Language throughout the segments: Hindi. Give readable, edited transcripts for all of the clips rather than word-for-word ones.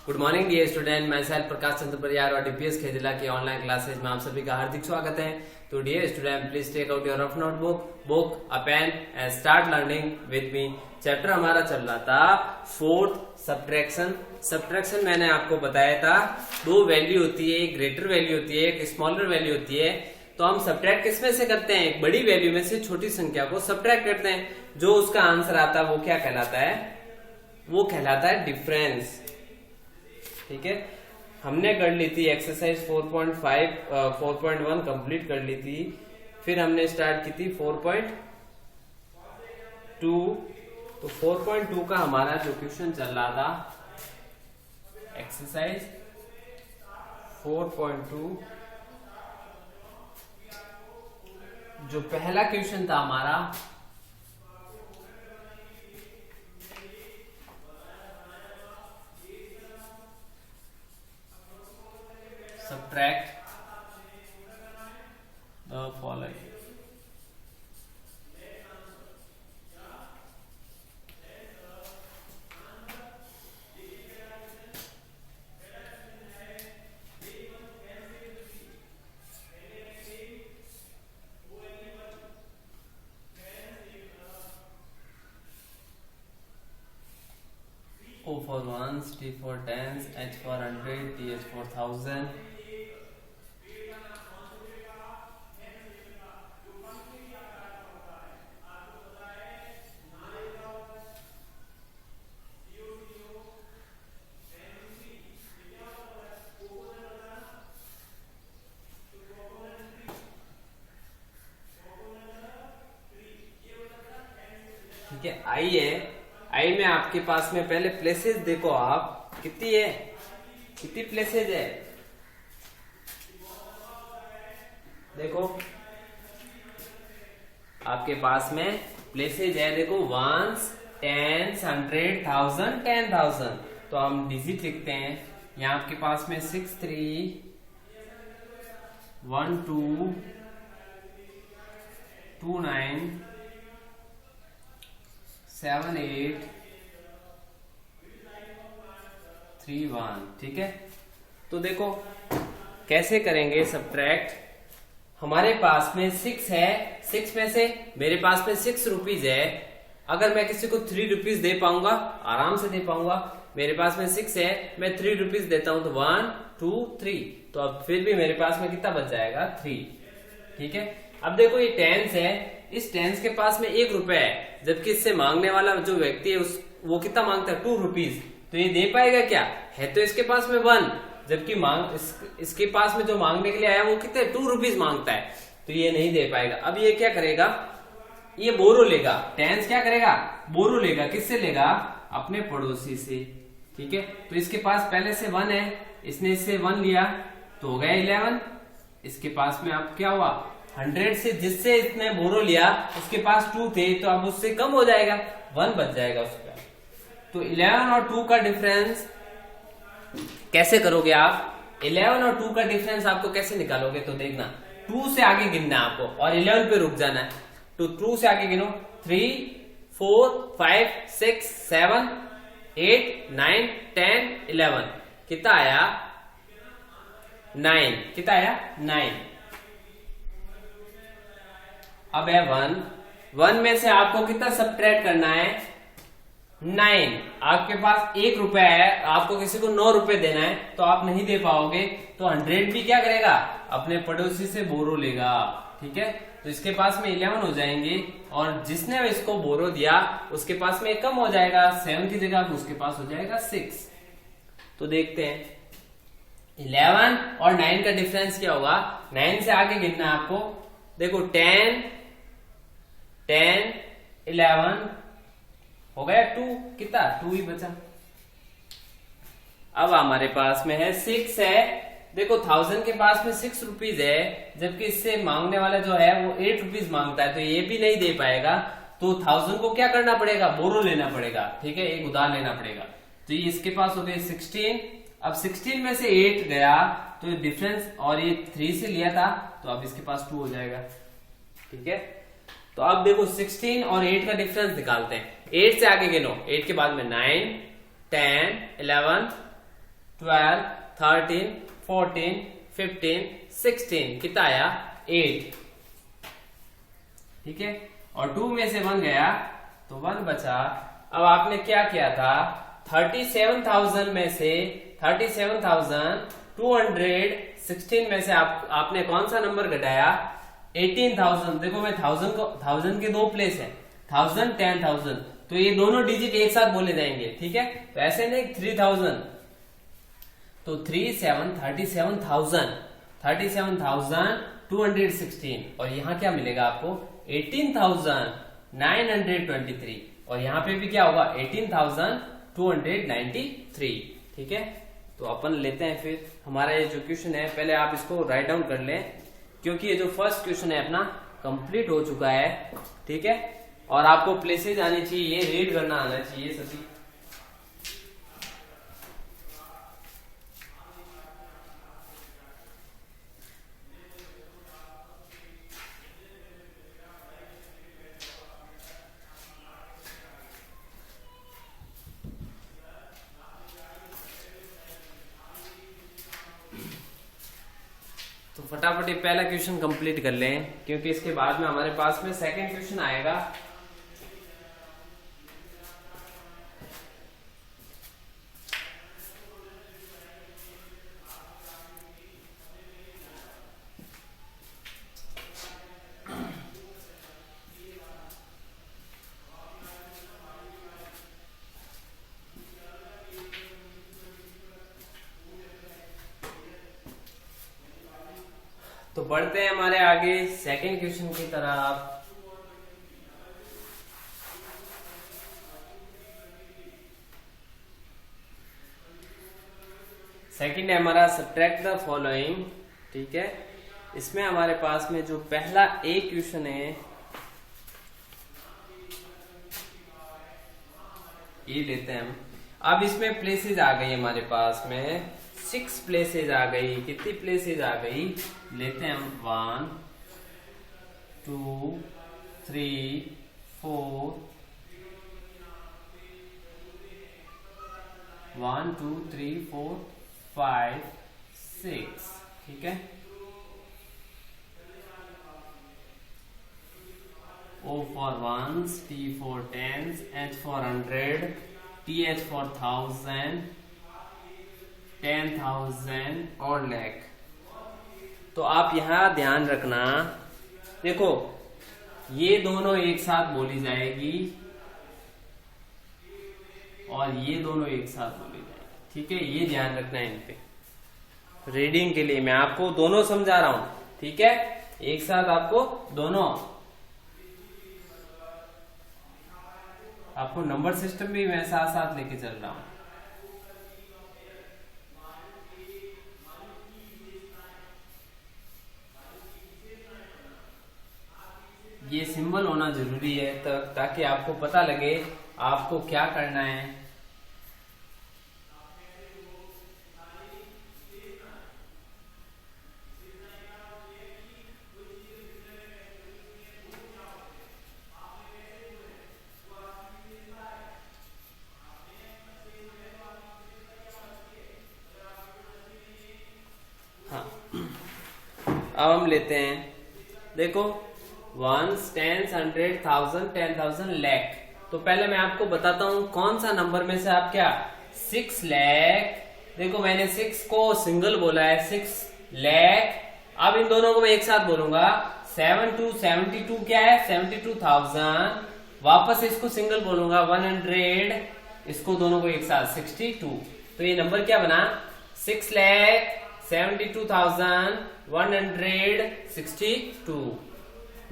गुड मॉर्निंग डियर स्टूडेंट, मैं सैल प्रकाश चंद्र परियार और डीपीएस खेजिला की ऑनलाइन क्लासेज में आप सभी का हार्दिक स्वागत है। तो dear student, please take out your rough notebook, a pen and start learning with me. Chapter हमारा चल रहा था फोर्थ सब्ट्रैक्शन। मैंने आपको बताया था दो वैल्यू होती है, एक ग्रेटर वैल्यू होती है, एक स्मॉलर वैल्यू होती है। तो हम सब्ट्रैक्ट किसमें से करते हैं? एक बड़ी वैल्यू में से छोटी संख्या को सब्ट्रैक्ट करते हैं। जो उसका आंसर आता है वो क्या कहलाता है? वो कहलाता है डिफरेंस। ठीक है, हमने कर ली थी एक्सरसाइज 4.1 कंप्लीट कर ली थी। फिर हमने स्टार्ट की थी 4.2। तो 4.2 का हमारा जो क्वेश्चन चल रहा था, एक्सरसाइज 4.2, जो पहला क्वेश्चन था हमारा, subtract the following। O for ones, T for tens, H for 100, TH for 1000। ठीक है, आई है। आई में आपके पास में पहले प्लेसेस देखो आप, कितनी है, कितनी प्लेसेस है देखो आपके पास में प्लेसेस है। देखो वंस, टेंस, 100, 1000, 10,000। तो हम डिजिट लिखते हैं। यहाँ आपके पास में 6 3 1 2 2 9 7 8 3 1। ठीक है, तो देखो कैसे करेंगे सब्ट्रैक्ट। हमारे पास में 6 है, 6 में से मेरे पास में 6 रुपीज है। अगर मैं किसी को 3 रुपीज दे पाऊंगा, आराम से दे पाऊंगा। मेरे पास में 6 है, मैं 3 रुपीज देता हूं तो 1 2 3। तो अब फिर भी मेरे पास में कितना बच जाएगा? 3। ठीक है, अब देखो ये टेंस है, इस टेंस के पास में 1 रुपया है, जबकि इससे मांगने वाला जो व्यक्ति है वो कितना मांगता है? 2 रुपीज। तो ये दे पाएगा क्या? है तो इसके पास में 1, जबकि इसके पास में जो मांगने के लिए आया वो कितने 2 रुपीज मांगता है, तो ये नहीं दे पाएगा। अब ये क्या करेगा? ये बोरो लेगा। टेंस क्या करेगा? बोरो लेगा। किससे लेगा? अपने पड़ोसी से। ठीक है, तो इसके पास पहले से 1 है, इसने इससे 1 लिया तो हो गया 11। इसके पास में अब क्या हुआ? 100 से जिससे इसने बोरो लिया उसके पास 2 थे, तो अब उससे कम हो जाएगा, 1 बच जाएगा उसका। तो 11 और 2 का डिफरेंस कैसे करोगे आप? 11 और 2 का डिफरेंस आपको कैसे निकालोगे? तो देखना, 2 से आगे गिनना है आपको और 11 पे रुक जाना है। तो 2 से आगे गिनो, 3 4 5 6 7 8 9 10 11। कितना आया? 9। कितना आया? 9। अब है 1 में से आपको कितना सब्ट्रैक्ट करना है? 9। आपके पास 1 रुपया है, आपको किसी को 9 रुपए देना है, तो आप नहीं दे पाओगे। तो 100 भी क्या करेगा? अपने पड़ोसी से बोरो लेगा। ठीक है, तो इसके पास में 11 हो जाएंगे और जिसने इसको बोरो दिया उसके पास में कम हो जाएगा, 7 की जगह उसके पास हो जाएगा 6। तो देखते हैं 11 और 9 का डिफरेंस क्या होगा। 9 से आगे गिनना है आपको। देखो 10 10 11 हो गया 2। कितना? 2 ही बचा। अब हमारे पास में है 6 है। देखो 1000 के पास में 6 रुपीज है, जबकि इससे मांगने वाला जो है वो 8 रुपीज मांगता है, तो ये भी नहीं दे पाएगा। तो 1000 को क्या करना पड़ेगा? बोरो लेना पड़ेगा। ठीक है, एक उधार लेना पड़ेगा। तो ये इसके पास हो गए 16। अब 16 में से 8 गया तो डिफरेंस, और ये 3 से लिया था तो अब इसके पास 2 हो जाएगा। ठीक है, तो अब देखो 16 और 8 का डिफरेंस निकालते हैं। 8 से आगे गिनो, 8 के बाद में 9 10 11 12, 13, 14, 15, 16 कितना आया 8। ठीक है, और 2 में से 1 गया तो 1 बचा। अब आपने क्या किया था, 37,000 में से 37,216 में से आपने कौन सा नंबर घटाया 18,000। देखो मैं 1000 के 2 प्लेस है, 1000, 10,000, तो ये दोनों डिजिट एक साथ बोले जाएंगे। ठीक है, तो ऐसे नहीं 3000, तो 37,216 और यहाँ क्या मिलेगा आपको 18,923 और यहाँ पे भी क्या होगा 18,293। ठीक है, तो अपन लेते हैं फिर हमारा ये जो क्वेश्चन है, पहले आप इसको राइट डाउन कर लें क्योंकि ये जो फर्स्ट क्वेश्चन है अपना कंप्लीट हो चुका है। ठीक है, और आपको प्लेसेज आनी चाहिए, रीड करना आना चाहिए सभी। तो फटाफट पहला क्वेश्चन कंप्लीट कर लें क्योंकि इसके बाद में हमारे पास में सेकंड क्वेश्चन आएगा। तो बढ़ते हैं हमारे आगे सेकंड क्वेश्चन की तरफ। सेकंड है हमारा सब्ट्रैक्ट द फॉलोइंग। ठीक है, इसमें हमारे पास में जो पहला ए क्वेश्चन है ये लेते हैं हम। अब इसमें प्लेसेस आ गई हमारे पास में 6 प्लेसेज आ गई। कितनी प्लेसेज आ गई लेते हैं हम 1, 2, 3, 4, 1, 2, 3, 4, 5, 6। ठीक है, O for ones, T for tens, H for 100, TH for 1000, 10,000 और लाख। तो आप यहां ध्यान रखना, देखो ये दोनों एक साथ बोली जाएगी और ये दोनों एक साथ बोली जाएगी। ठीक है, ये ध्यान रखना है इन पे। रीडिंग के लिए मैं आपको दोनों समझा रहा हूं। ठीक है, एक साथ आपको दोनों, आपको नंबर सिस्टम भी मैं साथ साथ लेके चल रहा हूं। ये सिंबल होना जरूरी है ताकि आपको पता लगे आपको क्या करना है। हाँ, अब हम लेते हैं, देखो 1, 10, 100, 1000, 10,000, लाख। तो पहले मैं आपको बताता हूं कौन सा नंबर में से आप क्या 6 लाख। देखो मैंने 6 को सिंगल बोला है, 6 लाख। अब इन दोनों को मैं एक साथ बोलूंगा 7 to 72 क्या है 72,000। वापस इसको सिंगल बोलूंगा 100, इसको दोनों को एक साथ 62। तो ये नंबर क्या बना 6,72,162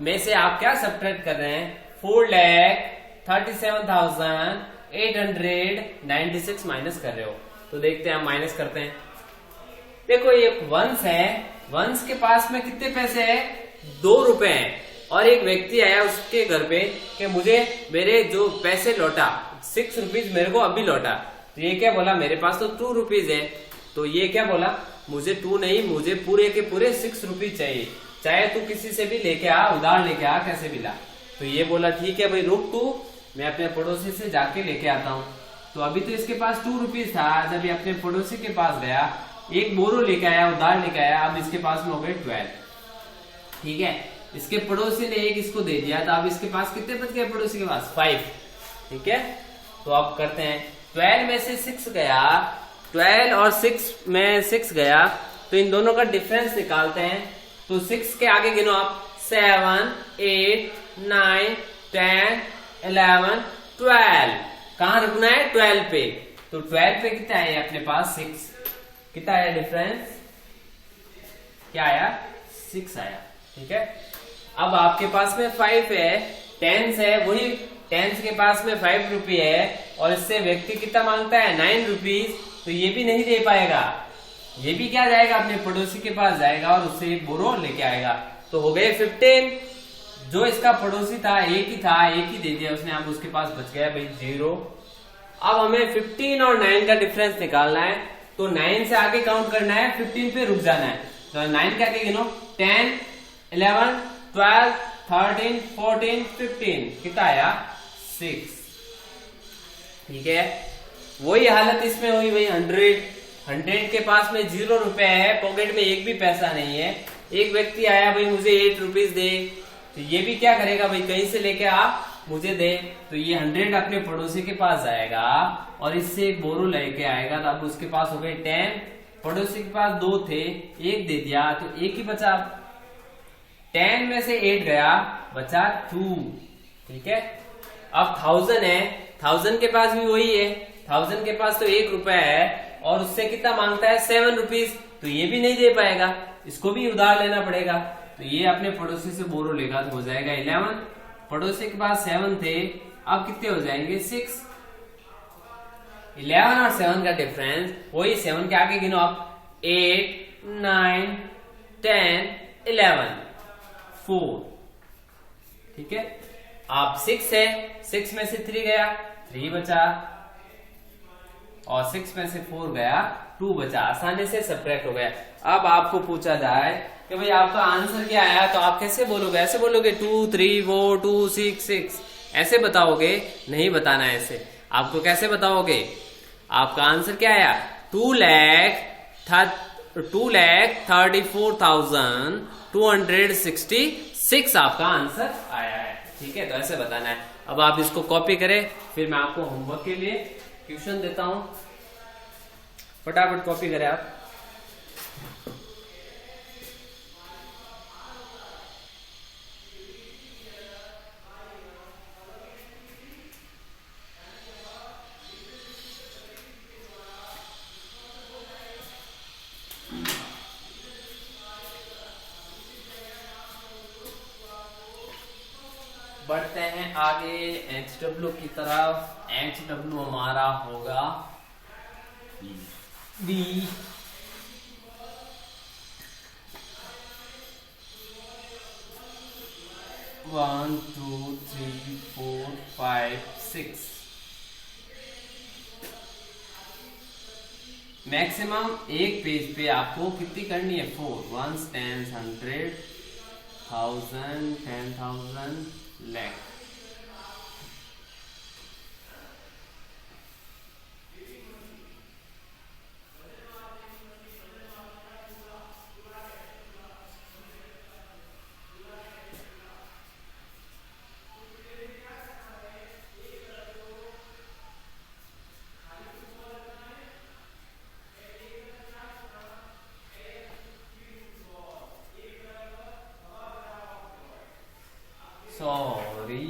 में से आप क्या सब्ट्रैक्ट कर रहे हैं 4,37,896 माइनस कर रहे हो। तो देखते हैं हम माइनस करते हैं। देखो ये वंश है, वंश के पास में कितने पैसे है 2 रुपए हैं और एक व्यक्ति आया उसके घर पे कि मुझे मेरे जो पैसे लौटा 6 रुपीज मेरे को अभी लौटा। तो ये क्या बोला मेरे पास तो 2 रुपीज है। तो ये क्या बोला मुझे 2 नहीं, मुझे पूरे के पूरे 6 रुपीज चाहिए, चाहे तू किसी से भी लेके आ, उधार लेके आ, कैसे भी ला। तो ये बोला ठीक है भाई रुक तू, मैं अपने पड़ोसी से जाके लेके आता हूँ। तो अभी तो इसके पास 2 रुपीज था, जब ये अपने पड़ोसी के पास गया, एक बोरो लेके आया, उधार लेके आया, अब इसके पास में हो गए 12। ठीक है, इसके पड़ोसी ने एक इसको दे दिया, तो अब इसके पास कितने बच गए पड़ोसी के पास? 5। ठीक है, तो अब करते हैं 12 में से 6 गया, 12 और 6 में 6 गया, तो इन दोनों का डिफरेंस निकालते हैं। तो 6 के आगे गिनो आप, 7, 8, 9, 10, 11, 12। कहां रुकना है? 12 पे। तो 12 पे कितना है अपने पास? 6। कितना आया डिफरेंस? क्या आया? 6 आया। ठीक है, अब आपके पास में 5 है, 10 है, वही 10 के पास में 5 रुपये है, और इससे व्यक्ति कितना मांगता है? 9 रुपीज। तो ये भी नहीं दे पाएगा, ये भी क्या जाएगा? अपने पड़ोसी के पास जाएगा और उससे एक बोरो लेके आएगा। तो हो गए 15। जो इसका पड़ोसी था, एक ही था, एक ही दे दिया उसने, अब उसके पास बच गया भाई 0। अब हमें 15 और 9 का डिफरेंस निकालना है, तो 9 से आगे काउंट करना है, 15 पे रुक जाना है। तो 9 के आगे गिनो, 10, 11, 12, 13, 14, 15। कितना आया? 6। ठीक है, वही हालत इसमें हुई भाई 100 के पास में 0 रुपए है, पॉकेट में एक भी पैसा नहीं है। एक व्यक्ति आया, भाई मुझे 8 रुपीज दे, तो ये भी क्या करेगा भाई? कहीं से लेके आप मुझे दे। तो ये 100 अपने पड़ोसी के पास जाएगा और इससे एक बोरो लेके आएगा, तो अब उसके पास हो गए 10। पड़ोसी के पास 2 थे, एक दे दिया, तो एक ही बचा। 10 में से 8 गया, बचा 2। ठीक है, अब 1000 है, 1000 के पास भी वही है, 1000 के पास तो 1 रुपया है, और उससे कितना मांगता है? 7 रुपीज। तो ये भी नहीं दे पाएगा, इसको भी उधार लेना पड़ेगा। तो ये अपने पड़ोसी से बोरो लेगा, तो हो जाएगा 11। पड़ोसी के पास 7 थे, अब कितने हो जाएंगे? 6। 11 और 7 का डिफरेंस, वही 7 के आगे गिनो आप, 8, 9, 10, 11, 4। ठीक है, आप 6 है, 6 में से 3 गया, 3 बचा, और 6 में से 4 गया, 2 बचा। आसानी से सब्ट्रैक्ट हो गया। अब आपको पूछा जाए कि भाई आपका आंसर क्या आया, तो आप कैसे बोलोगे? ऐसे बोलोगे 2, 3, 4, 2, 6, 6, ऐसे बताओगे? नहीं बताना है ऐसे। आपको कैसे बताओगे? आपका आंसर क्या आया? 2,34,266 आपका आंसर आया है। ठीक है, तो ऐसे बताना है। अब आप इसको कॉपी करें, फिर मैं आपको होमवर्क के लिए ट्यूशन देता हूं। फटाफट कॉपी करें आप। बढ़ते हैं आगे HW की तरफ। HW हमारा होगा B। 1, 2, 3, 4, 5, 6। मैक्सिमम एक पेज पे आपको कितनी करनी है? 4 1s 10s 100 1000 10,000 lakh। सॉरी,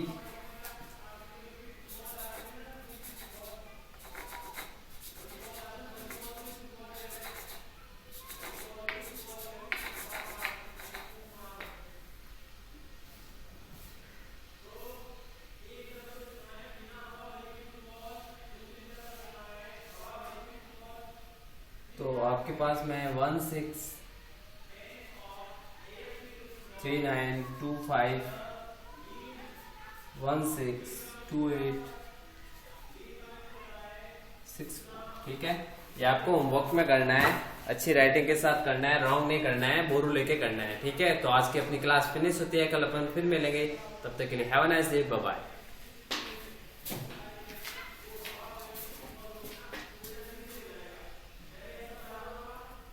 तो आपके पास में 163925 1628 ठीक है, ये आपको होमवर्क में करना है, अच्छी राइटिंग के साथ करना है, रॉन्ग नहीं करना है, बोरो लेके करना है। ठीक है, तो आज की अपनी क्लास फिनिश होती है, कल अपन फिर मिलेंगे, तब तक के लिए have a nice day, bye bye.